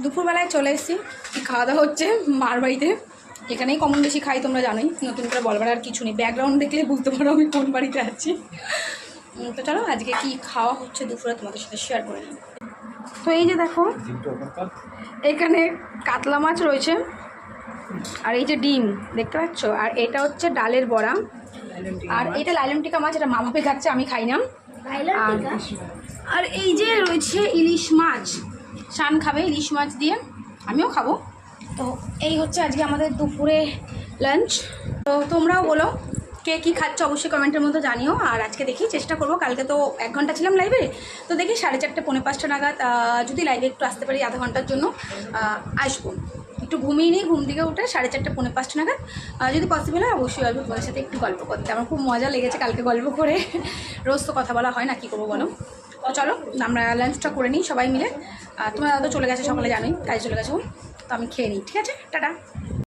দুপুরবেলায় চলে এসেছি, খাওয়া দাওয়া হচ্ছে মার বাড়িতে। এখানেই কমন বেশি খাই, তোমরা জানোই, নতুন করে বলবার আর কিছু নেই। ব্যাকগ্রাউন্ড দেখলে বুঝতে পারো আমি কোন বাড়িতে আছি। তো চলো আজকে কি খাওয়া হচ্ছে দুপুরে তোমাদের সাথে শেয়ার করে নিই। তো এই যে দেখো, এখানে কাতলা মাছ রয়েছে, আর এই যে ডিম দেখতে পাচ্ছ, আর এটা হচ্ছে ডালের বড়া, আর এটা লাইলন টিকা মাছ, এটা মামাপে খাচ্ছে, আমি খাই না। আর এই যে রয়েছে ইলিশ মাছ, শান খাবে ইলিশ মাছ দিয়ে, আমিও খাবো। তো এই হচ্ছে আজকে আমাদের দুপুরে লাঞ্চ। তো তোমরাও বলো কে কী খাচ্ছ, অবশ্যই কমেন্টের মধ্যে জানিও। আর আজকে দেখি চেষ্টা করবো, কালকে তো 1 ঘন্টা ছিলাম লাইভে, তো দেখি 4:30 পৌনে 5টা নাগাদ যদি লাইভে একটু আসতে পারি, আধা ঘন্টার জন্য আসবো। একটু ঘুমিয়ে নিই, ঘুম থেকে উঠে 4:30 পৌনে 5টা নাগাদ যদি পসিবল হয় অবশ্যই আসবো তোমাদের সাথে একটু গল্প করতে। আমার খুব মজা লেগেছে কালকে গল্প করে, রোজ তো কথা বলা হয় না, কী করবো বলো। তো চলো আমরা লাঞ্চটা করে নিই সবাই মিলে। তোমার দাদা চলে গেছে, সকালে জানোই কাজে চলে গেছে, তো আমি খেয়ে নিই, ঠিক আছে, টাটা।